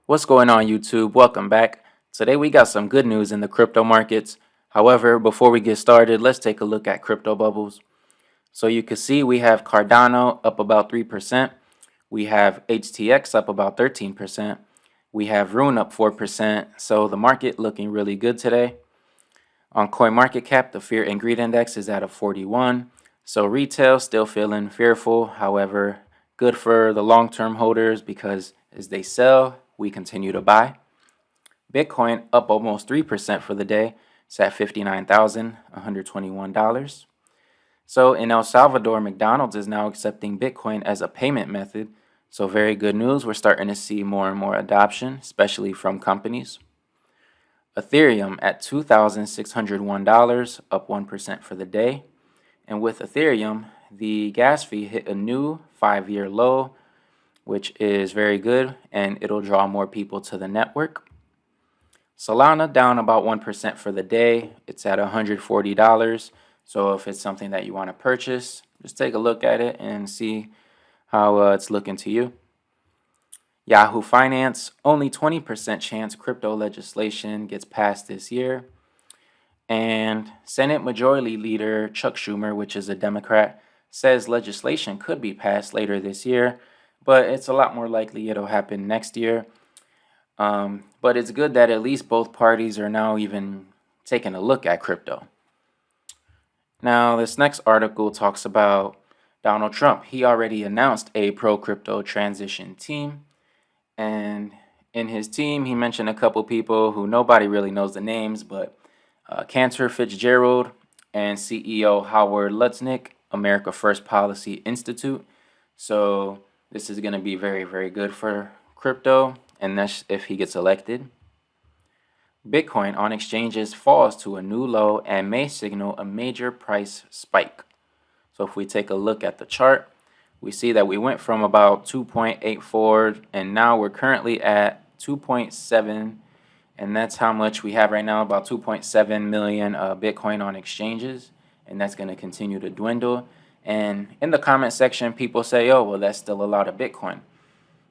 What's going on, YouTube? Welcome back. Today we got some good news in the crypto markets. However, before we get started, let's take a look at crypto bubbles. So you can see we have Cardano up about 3%. We have HTX up about 13%. We have Rune up 4%. So the market looking really good today. On CoinMarketCap, the Fear and Greed Index is at a 41. So retail still feeling fearful. However, good for the long-term holders because as they sell, we continue to buy. Bitcoin up almost 3% for the day. It's at $59,121. So in El Salvador, McDonald's is now accepting Bitcoin as a payment method. So very good news. We're starting to see more and more adoption, especially from companies. Ethereum at $2,601, up 1% for the day. And with Ethereum, the gas fee hit a new 5-year low, which is very good, and it'll draw more people to the network. Solana down about 1% for the day. It's at $140. So if it's something that you want to purchase, just take a look at it and see how it's looking to you. Yahoo Finance, only 20% chance crypto legislation gets passed this year. And Senate Majority Leader Chuck Schumer, which is a Democrat, says legislation could be passed later this year, but it's a lot more likely it'll happen next year. But it's good that at least both parties are now even taking a look at crypto. Now, this next article talks about Donald Trump. He already announced a pro-crypto transition team. And in his team, he mentioned a couple people who nobody really knows the names, but Cantor Fitzgerald and CEO Howard Lutnick, America First Policy Institute. So this is going to be very, very good for crypto, and that's if he gets elected. Bitcoin on exchanges falls to a new low and may signal a major price spike. So if we take a look at the chart, we see that we went from about 2.84 and now we're currently at 2.7, and that's how much we have right now, about 2.7 million Bitcoin on exchanges, and that's going to continue to dwindle. And in the comment section, people say, oh, well, that's still a lot of Bitcoin.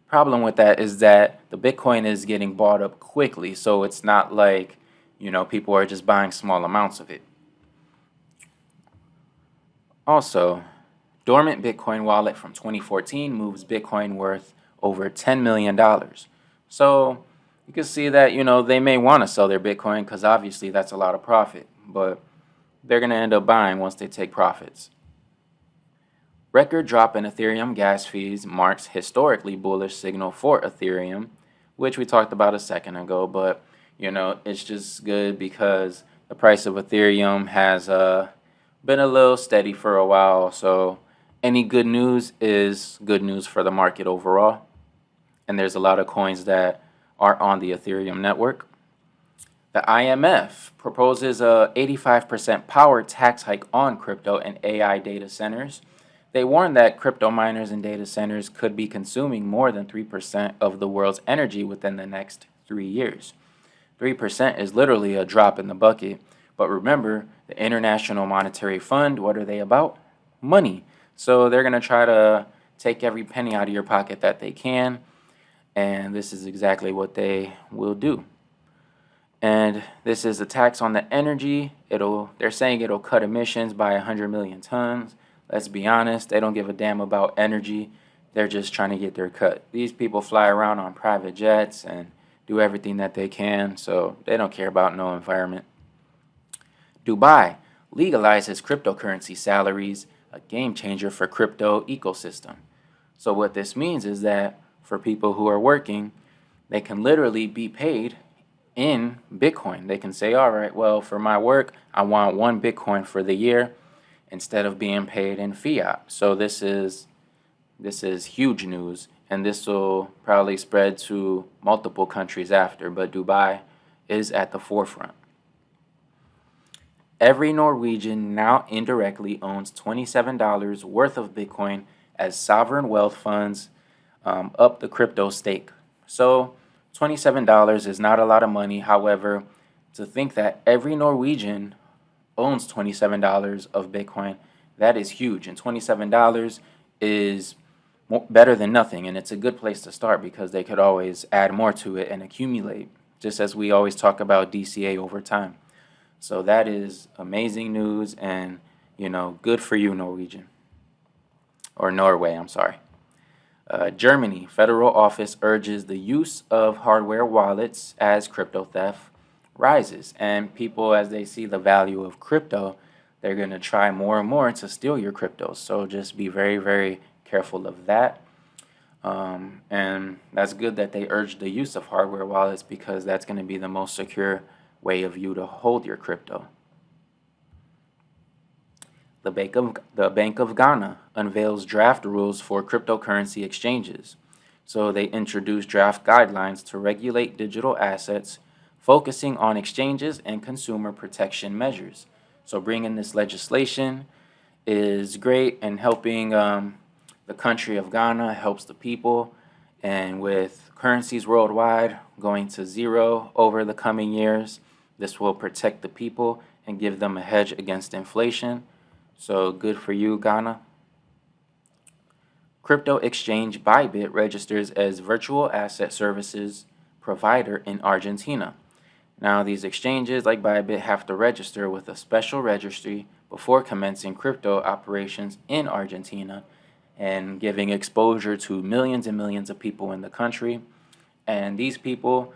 Problem with that is that the Bitcoin is getting bought up quickly, so it's not like, people are just buying small amounts of it. Also, dormant Bitcoin wallet from 2014 moves Bitcoin worth over $10 million. So you can see that, they may want to sell their Bitcoin because obviously that's a lot of profit, but they're going to end up buying once they take profits. Record drop in Ethereum gas fees marks historically bullish signal for Ethereum, which we talked about a second ago, but, it's just good because the price of Ethereum has been a little steady for a while, so any good news is good news for the market overall. And there's a lot of coins that are on the Ethereum network. The IMF proposes a 85% power tax hike on crypto and AI data centers. They warn that crypto miners and data centers could be consuming more than 3% of the world's energy within the next 3 years. 3% is literally a drop in the bucket. But remember, the International Monetary Fund, what are they about? Money. So they're going to try to take every penny out of your pocket that they can. And this is exactly what they will do. And this is a tax on the energy. They're saying it'll cut emissions by 100 million tons. Let's be honest, they don't give a damn about energy. They're just trying to get their cut. These people fly around on private jets and do everything that they can, so they don't care about no environment. Dubai legalizes cryptocurrency salaries, a game changer for crypto ecosystem. So what this means is that for people who are working, they can literally be paid in Bitcoin. They can say, all right, well, for my work, I want 1 Bitcoin for the year instead of being paid in fiat. So this is huge news, and this will probably spread to multiple countries after, but Dubai is at the forefront. Every Norwegian now indirectly owns $27 worth of Bitcoin as sovereign wealth funds up the crypto stake. So $27 is not a lot of money. However, to think that every Norwegian owns $27 of Bitcoin, that is huge. And $27 is better than nothing, and it's a good place to start because they could always add more to it and accumulate, just as we always talk about DCA over time. So that is amazing news, and good for you, Norwegian, or Norway, I'm sorry. Germany federal office urges the use of hardware wallets as crypto theft rises. And people, as they see the value of crypto, they're going to try more and more to steal your crypto. So just be very, very careful of that. And that's good that they urge the use of hardware wallets because that's going to be the most secure way of you to hold your crypto. The Bank of Ghana unveils draft rules for cryptocurrency exchanges. So they introduced draft guidelines to regulate digital assets, focusing on exchanges and consumer protection measures. So bringing this legislation is great and helping the country of Ghana, helps the people. And with currencies worldwide going to zero over the coming years, this will protect the people and give them a hedge against inflation. So good for you, Ghana. Crypto exchange Bybit registers as virtual asset services provider in Argentina. Now, these exchanges like Bybit have to register with a special registry before commencing crypto operations in Argentina and giving exposure to millions and millions of people in the country. And these people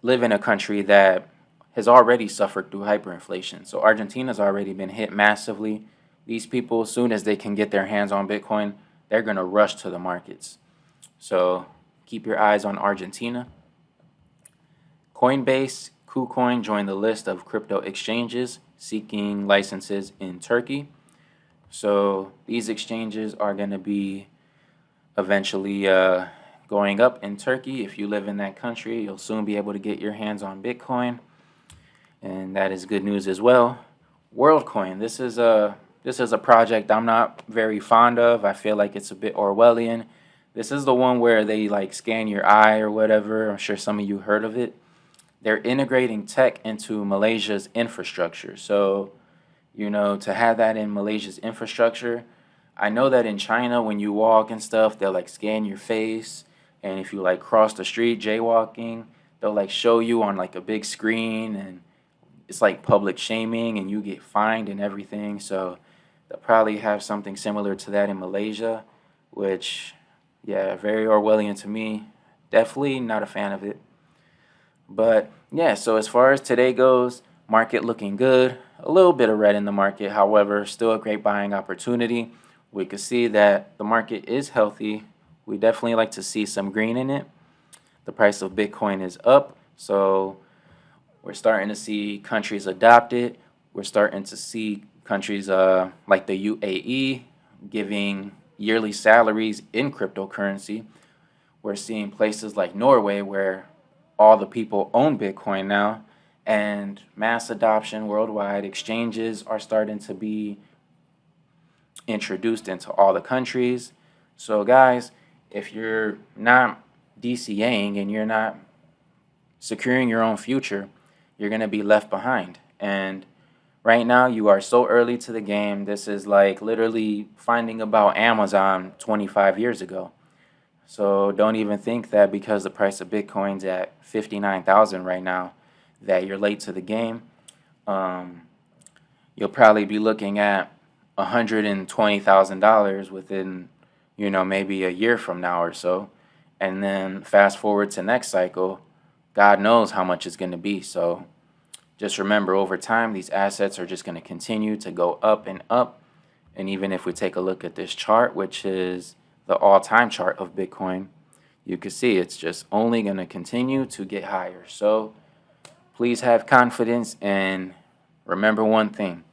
live in a country that has already suffered through hyperinflation. So Argentina's already been hit massively. These people, as soon as they can get their hands on Bitcoin, they're going to rush to the markets. So keep your eyes on Argentina. Coinbase, KuCoin joined the list of crypto exchanges seeking licenses in Turkey. So these exchanges are going to be eventually going up in Turkey. If you live in that country, you'll soon be able to get your hands on Bitcoin. And that is good news as well. WorldCoin. This is a project I'm not very fond of. I feel like it's a bit Orwellian. This is the one where they like scan your eye or whatever. I'm sure some of you heard of it. They're integrating tech into Malaysia's infrastructure. So, to have that in Malaysia's infrastructure, I know that in China when you walk and stuff, they'll like scan your face. And if you like cross the street jaywalking, they'll like show you on like a big screen, and it's like public shaming and you get fined and everything. So they'll probably have something similar to that in Malaysia, which, yeah, very Orwellian to me. Definitely not a fan of it. But yeah, so as far as today goes, market looking good. A little bit of red in the market, however, still a great buying opportunity. We could see that the market is healthy. We definitely like to see some green in it. The price of Bitcoin is up, so we're starting to see countries adopt it. We're starting to see countries like the UAE giving yearly salaries in cryptocurrency. We're seeing places like Norway where all the people own Bitcoin now, and mass adoption worldwide. Exchanges are starting to be introduced into all the countries. So guys, if you're not DCAing and you're not securing your own future, you're going to be left behind. And right now, you are so early to the game. This is like literally finding about Amazon 25 years ago. So don't even think that because the price of Bitcoin's at 59,000 right now, that you're late to the game. You'll probably be looking at $120,000 within, maybe a year from now or so. And then fast forward to next cycle, God knows how much it's going to be. So just remember, over time, these assets are just going to continue to go up and up. And even if we take a look at this chart, which is the all-time chart of Bitcoin, you can see it's just only going to continue to get higher. So please have confidence and remember one thing.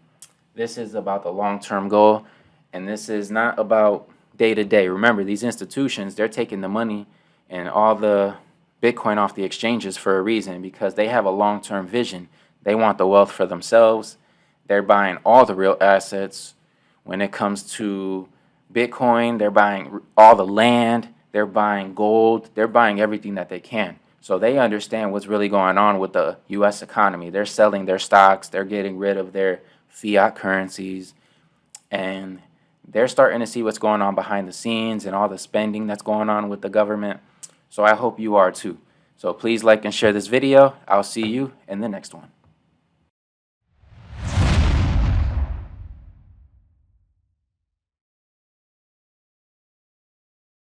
This is about the long-term goal, and this is not about day-to-day. Remember, these institutions, they're taking the money and all the Bitcoin off the exchanges for a reason, because they have a long-term vision. They want the wealth for themselves. They're buying all the real assets. When it comes to Bitcoin, they're buying all the land. They're buying gold. They're buying everything that they can. So they understand what's really going on with the U.S. economy. They're selling their stocks. They're getting rid of their fiat currencies. And they're starting to see what's going on behind the scenes and all the spending that's going on with the government. So I hope you are too. So please like and share this video. I'll see you in the next one.